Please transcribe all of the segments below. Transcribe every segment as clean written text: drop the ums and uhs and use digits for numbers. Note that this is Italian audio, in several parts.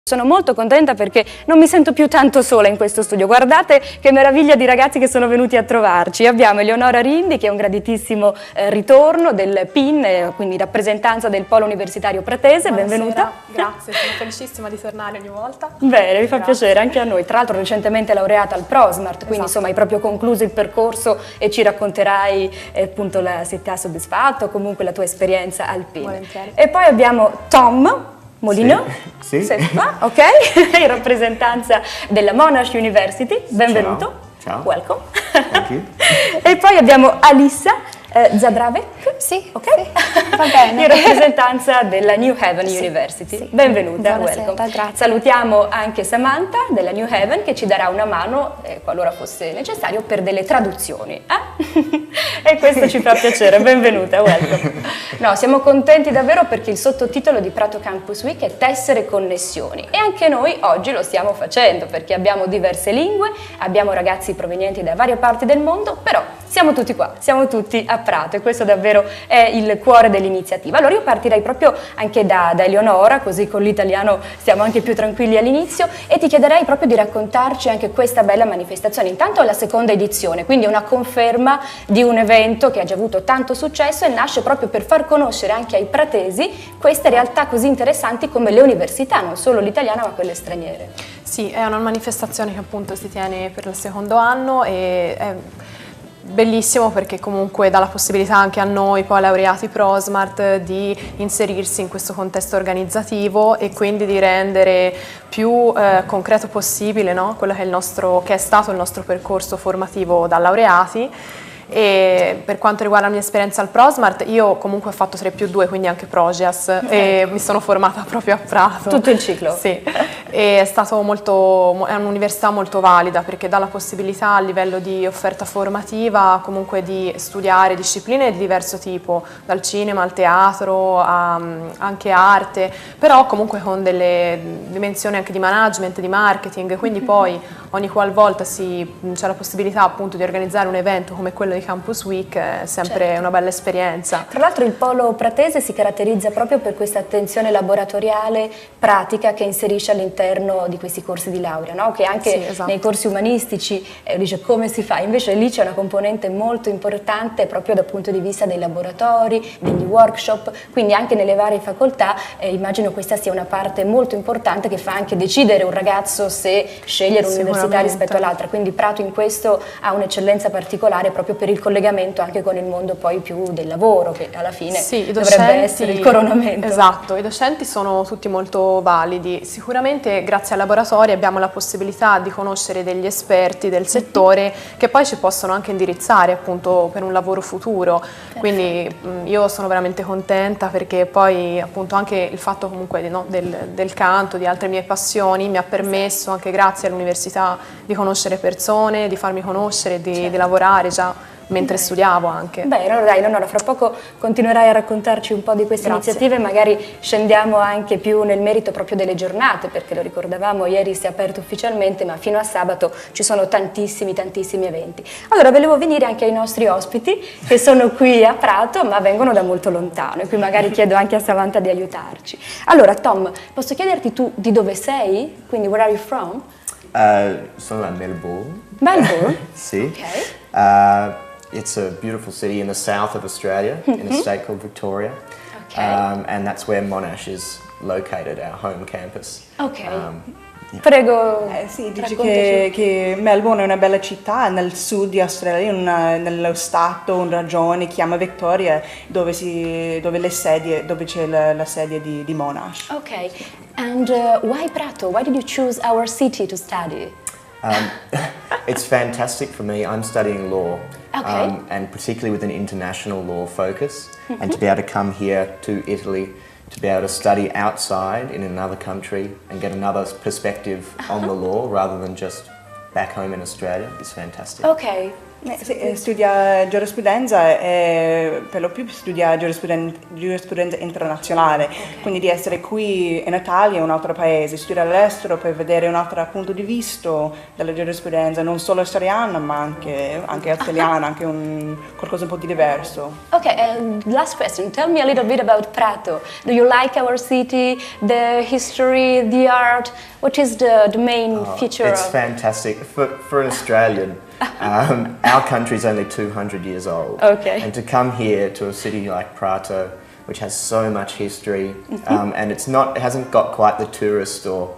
Sono molto contenta perché non mi sento più tanto sola in questo studio. Guardate che meraviglia di ragazzi che sono venuti a trovarci. Abbiamo Eleonora Rindi, che è un graditissimo ritorno del PIN, quindi rappresentanza del Polo Universitario Pratese. Buonasera. Benvenuta. Grazie, sono felicissima di tornare ogni volta. Bene, mi fa piacere anche a noi. Tra l'altro recentemente laureata al ProSmart, quindi insomma hai proprio concluso il percorso e ci racconterai appunto se ti ha soddisfatto, comunque la tua esperienza al PIN. Volentieri. E poi abbiamo Tom Molino, sì. ok, in rappresentanza della Monash University, benvenuto, Ciao. welcome. Thank you. E poi abbiamo Alissa Zadravek, Sì, ok, sì, va bene. in rappresentanza della New Haven University, sì. benvenuta, Buonasera, welcome. grazie. Salutiamo anche Samantha della New Haven che ci darà una mano, qualora fosse necessario, per delle traduzioni. E questo ci fa piacere, benvenuta, welcome. No, siamo contenti davvero perché il sottotitolo di Prato Campus Week è Tessere connessioni e anche noi oggi lo stiamo facendo perché abbiamo diverse lingue, abbiamo ragazzi provenienti da varie parti del mondo, però siamo tutti qua, siamo tutti a Prato e questo davvero è il cuore dell'iniziativa. Allora io partirei proprio anche da Eleonora, così con l'italiano stiamo anche più tranquilli all'inizio e ti chiederei proprio di raccontarci anche questa bella manifestazione. Intanto è la seconda edizione, quindi è una conferma di un evento che ha già avuto tanto successo e nasce proprio per far conoscere anche ai pratesi queste realtà così interessanti come le università, non solo l'italiana ma quelle straniere. Sì, è una manifestazione che appunto si tiene per il secondo anno e è bellissimo perché comunque dà la possibilità anche a noi poi laureati ProSmart di inserirsi in questo contesto organizzativo e quindi di rendere più concreto possibile, no? Quello che è stato il nostro percorso formativo da laureati. E per quanto riguarda la mia esperienza al ProSmart, io comunque ho fatto 3+2, quindi anche Progeas, e mi sono formata proprio a Prato. Tutto il ciclo? Sì, e è un'università molto valida perché dà la possibilità a livello di offerta formativa comunque di studiare discipline di diverso tipo, dal cinema al teatro, anche arte, però comunque con delle dimensioni anche di management, di marketing, quindi poi ogni qualvolta c'è la possibilità appunto di organizzare un evento come quello di Campus Week è sempre una bella esperienza. Tra l'altro il Polo Pratese si caratterizza proprio per questa attenzione laboratoriale, pratica che inserisce all'interno di questi corsi di laurea, no? Che anche Sì, esatto. nei corsi umanistici dice come si fa, invece lì c'è una componente molto importante proprio dal punto di vista dei laboratori, degli workshop, quindi anche nelle varie facoltà immagino questa sia una parte molto importante che fa anche decidere un ragazzo se scegliere un'università rispetto all'altra, quindi Prato in questo ha un'eccellenza particolare proprio per il collegamento anche con il mondo poi più del lavoro che alla fine dovrebbe essere il coronamento. Esatto, i docenti sono tutti molto validi, sicuramente grazie ai laboratori abbiamo la possibilità di conoscere degli esperti del settore che poi ci possono anche indirizzare appunto per un lavoro futuro, quindi io sono veramente contenta perché poi appunto anche il fatto comunque del canto, di altre mie passioni mi ha permesso anche grazie all'università di conoscere persone, di farmi conoscere, di lavorare già mentre studiavo anche. Beh, allora dai, Eleonora, fra poco continuerai a raccontarci un po' di queste iniziative, magari scendiamo anche più nel merito proprio delle giornate, perché lo ricordavamo, ieri si è aperto ufficialmente, ma fino a sabato ci sono tantissimi eventi. Allora, volevo venire anche ai nostri ospiti, che sono qui a Prato, ma vengono da molto lontano, e qui magari chiedo anche a Samantha di aiutarci. Allora, Tom, posso chiederti tu di dove sei? Quindi, where are you from? Sono a Melbourne. Melbourne? Sì. Ok. It's a beautiful city in the south of Australia, in a state called Victoria. Okay. And that's where Monash is located, our home campus. Ok. Prego. Sì, dice che Melbourne è una bella città nel sud di Australia, nello stato, una regione chiama Victoria, dove c'è la sede di Monash. Ok. And why Prato? Why did you choose our city to study? It's fantastic for me. I'm studying law, Okay. and particularly with an international law focus, and to be able to come here to Italy, to be able to study outside in another country and get another perspective on the law rather than just back home in Australia is fantastic. Ok. Sì, studia giurisprudenza e per lo più studia giurisprudenza internazionale, quindi di essere qui in Italia è un altro paese, studiare all'estero per vedere un altro punto di vista della giurisprudenza, non solo australiana ma anche italiana, anche qualcosa un po' di diverso. Okay, last question. Tell me a little bit about Prato. Do you like our city, the history, the art? What is the main feature? It's fantastic. For an Australian, our country's only 200 years old. Okay. And to come here to a city like Prato, which has so much history, and it hasn't got quite the tourist or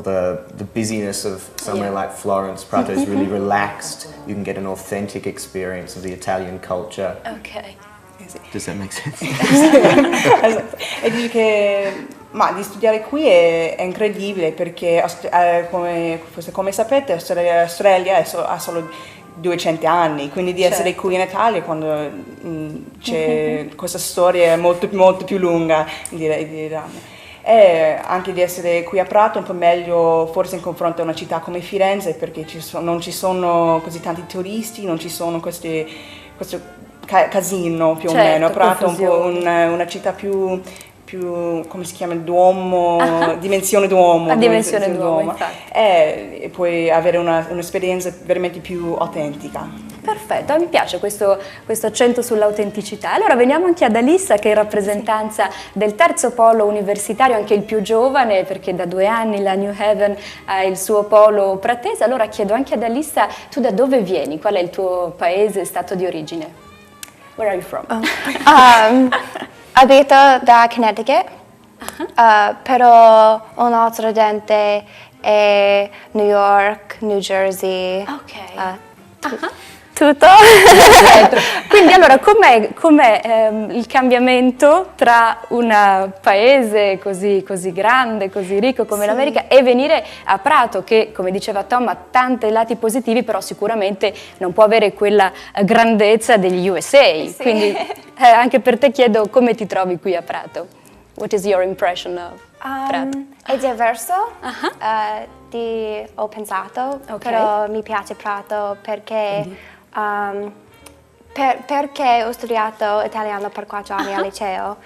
the busyness of somewhere like Florence. Prato is really relaxed. You can get an authentic experience of the Italian culture. Okay. Does that make sense? Esatto. E dice che di studiare qui è incredibile perché come sapete Australia ha solo 200 anni, quindi di essere qui in Italia quando c'è questa storia molto, molto più lunga, direi. E anche di essere qui a Prato un po' meglio forse in confronto a una città come Firenze perché non ci sono così tanti turisti, non ci sono questo casino più o meno. Prato è un po' una città più come si chiama, Duomo, dimensione Duomo. A dimensione Duomo, infatti. E puoi avere un'esperienza veramente più autentica. Perfetto, mi piace questo accento sull'autenticità. Allora veniamo anche ad Alissa che è in rappresentanza del terzo polo universitario, anche il più giovane perché da 2 anni la New Haven ha il suo polo pratese. Allora chiedo anche ad Alissa, tu da dove vieni? Qual è il tuo paese, stato di origine? Where are you from? Abito da Connecticut, però un altro dente è New York, New Jersey. Ok. Tutto. Quindi allora com'è il cambiamento tra un paese così grande, così ricco come l'America e venire a Prato che, come diceva Tom, ha tanti lati positivi, però sicuramente non può avere quella grandezza degli USA. Sì. Quindi anche per te chiedo come ti trovi qui a Prato. What is your impression of Prato? È diverso di ho pensato, però mi piace Prato perché perché ho studiato italiano per 4 anni al liceo,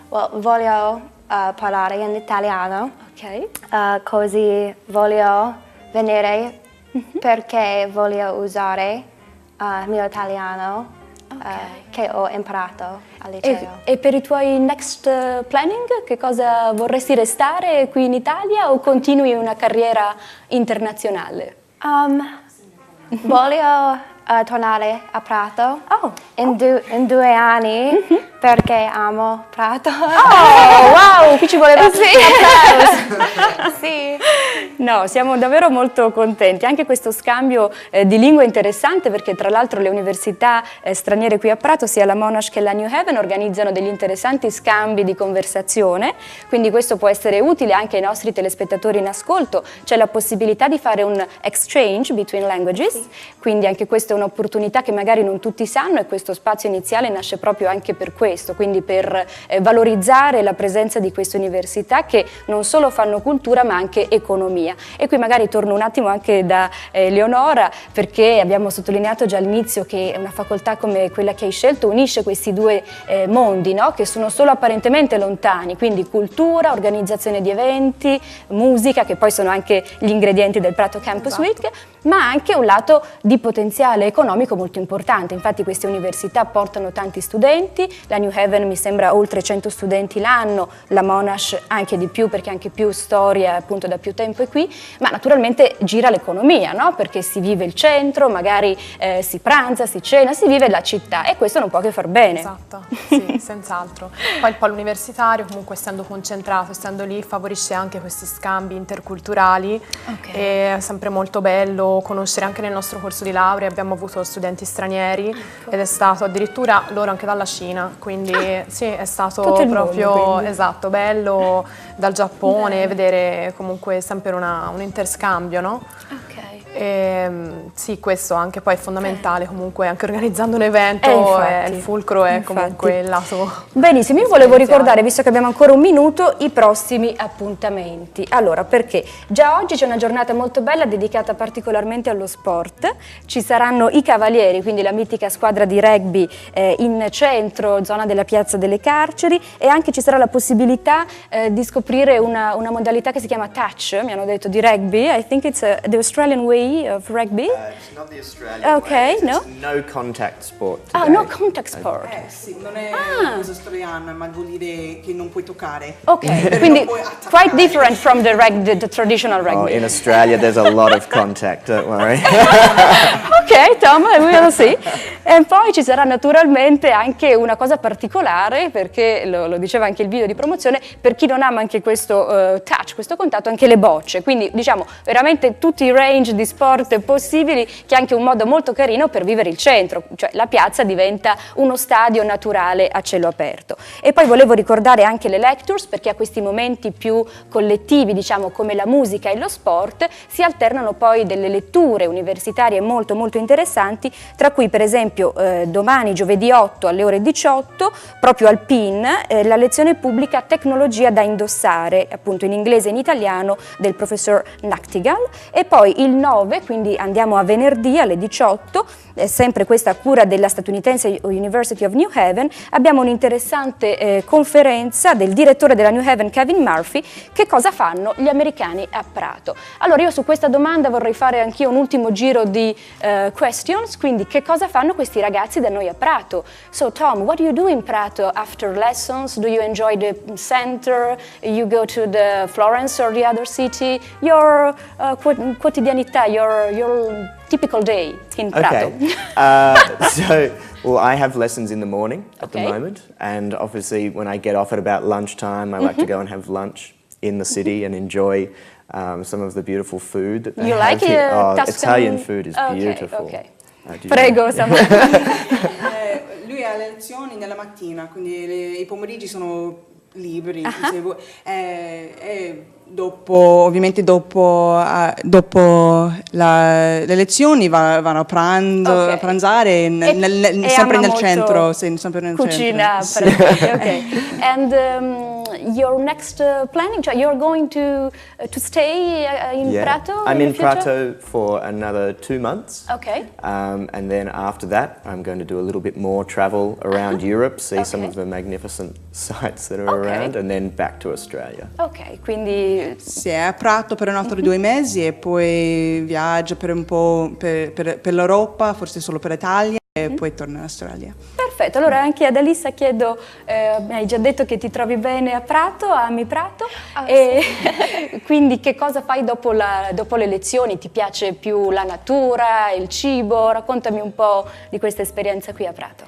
voglio parlare in italiano, così voglio venire perché voglio usare il mio italiano che ho imparato al liceo. E per i tuoi next planning, che cosa vorresti restare qui in Italia o continui una carriera internazionale? Voglio tornare a Prato in 2 anni perché amo Prato. Oh, wow, qui ci voleva Sì. No, siamo davvero molto contenti. Anche questo scambio di lingua è interessante perché tra l'altro le università straniere qui a Prato, sia la Monash che la New Haven, organizzano degli interessanti scambi di conversazione, quindi questo può essere utile anche ai nostri telespettatori in ascolto. C'è la possibilità di fare un exchange between languages, quindi anche questa è un'opportunità che magari non tutti sanno e questo spazio iniziale nasce proprio anche per questo, quindi per valorizzare la presenza di queste università che non solo fanno cultura ma anche economia. E qui magari torno un attimo anche da Leonora perché abbiamo sottolineato già all'inizio che una facoltà come quella che hai scelto unisce questi 2 mondi, no? Che sono solo apparentemente lontani, quindi cultura, organizzazione di eventi, musica, che poi sono anche gli ingredienti del Prato Campus Week, ma anche un lato di potenziale economico molto importante. Infatti queste università portano tanti studenti, la New Haven mi sembra oltre 100 studenti l'anno, la Monash anche di più perché anche più storia appunto da più tempo è qui, ma naturalmente gira l'economia, no? Perché si vive il centro, magari si pranza, si cena, si vive la città e questo non può che far bene. Esatto, sì, senz'altro. Poi il polo universitario comunque essendo concentrato, essendo lì, favorisce anche questi scambi interculturali. È sempre molto bello conoscere. Anche nel nostro corso di laurea abbiamo avuto studenti stranieri ed è stato addirittura loro anche dalla Cina, quindi sì, è stato proprio esatto, bello dal Giappone vedere comunque sempre un interscambio, no? Sì, questo anche poi è fondamentale, comunque anche organizzando un evento infatti, il fulcro è comunque il lato. Benissimo, io volevo ricordare, visto che abbiamo ancora un minuto, i prossimi appuntamenti. Allora, perché già oggi c'è una giornata molto bella dedicata particolarmente allo sport. Ci saranno i Cavalieri, quindi la mitica squadra di rugby in centro, zona della Piazza delle Carceri, e anche ci sarà la possibilità di scoprire una modalità che si chiama touch, mi hanno detto, di rugby. I think it's the Australian way of rugby. It's not the Australian Okay, way. no? It's no contact sport. Ah, today. no contact sport. Sì, non è una cosa australiana, ma vuol dire che non puoi toccare. Ok, quindi Non puoi attaccare. quite different from the traditional Oh, rugby. in Australia there's a lot of contact, don't worry. Ok, Tom, we will see. E poi ci sarà naturalmente anche una cosa particolare, perché lo diceva anche il video di promozione, per chi non ama anche questo touch, questo contatto, anche le bocce. Quindi diciamo veramente tutti i range di sport possibili, che è anche un modo molto carino per vivere il centro, cioè la piazza diventa uno stadio naturale a cielo aperto. E poi volevo ricordare anche le lectures, perché a questi momenti più collettivi, diciamo come la musica e lo sport, si alternano poi delle letture universitarie molto molto interessanti, tra cui per esempio domani giovedì 8 alle ore 18 proprio al PIN la lezione pubblica Tecnologia da indossare, appunto in inglese e in italiano, del professor Nachtigall. E poi il 9, quindi andiamo a venerdì alle 18, sempre questa a cura della statunitense University of New Haven, abbiamo un'interessante conferenza del direttore della New Haven, Kevin Murphy. Che cosa fanno gli americani a Prato? Allora io su questa domanda vorrei fare anch'io un ultimo giro di questions, quindi che cosa fanno questi ragazzi da noi a Prato? So Tom, what do you do in Prato after lessons? Do you enjoy the center? You go to the Florence or the other city? Your quotidianità, your typical day in Prato. Okay. Well, I have lessons in the morning at the Okay. moment, and obviously when I get off at about lunchtime, I like to go and have lunch in the city and enjoy some of the beautiful food that they You have like here. Tuscan? Italian food is Okay, beautiful. okay. Do you Prego, know? Samantha. Lui ha le lezioni nella mattina, quindi i pomeriggi sono liberi. E ovviamente dopo le lezioni vanno a Ok. pranzare E sempre ama nel molto centro. sempre nel Cucina, centro. Sì. ok. And your next planning, cioè you're going to stay in Yeah. Prato? I'm in in the future? Prato for another 2 months. Okay. And then after that, I'm going to do a little bit more travel around Europe, see some Okay. of the magnificent sites that are Okay. around, and then back to Australia. Ok, quindi Si è a Prato per un altro 2 mesi e poi viaggia per un po' per l'Europa, forse solo per l'Italia, e poi torna in Australia. perfetto. Allora anche ad Alissa chiedo, mi hai già detto che ti trovi bene a Prato, ami Prato, e quindi che cosa fai dopo le lezioni? Ti piace più la natura, il cibo? Raccontami un po' di questa esperienza qui a Prato.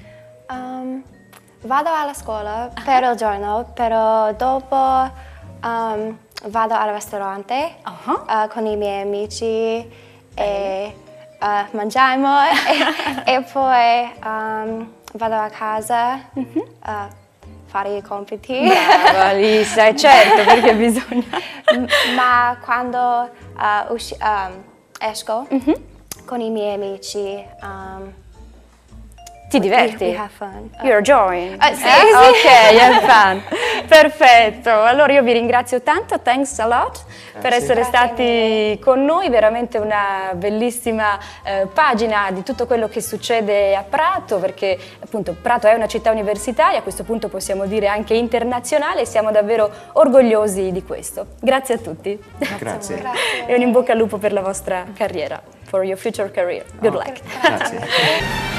Vado alla scuola per il giorno, però dopo vado al ristorante con i miei amici e mangiamo e poi vado a casa a fare i compiti. Brava Alissa, certo, perché bisogna... Ma quando esco con i miei amici Ti diverti? we have fun. You're enjoying? Sì, Ok, have fun. Perfetto. Allora io vi ringrazio tanto, thanks a lot per essere stati con noi, veramente una bellissima pagina di tutto quello che succede a Prato, perché appunto Prato è una città universitaria, a questo punto possiamo dire anche internazionale, e siamo davvero orgogliosi di questo. Grazie a tutti. Grazie. E un in bocca al lupo per la vostra carriera, for your future career. Good luck. Grazie.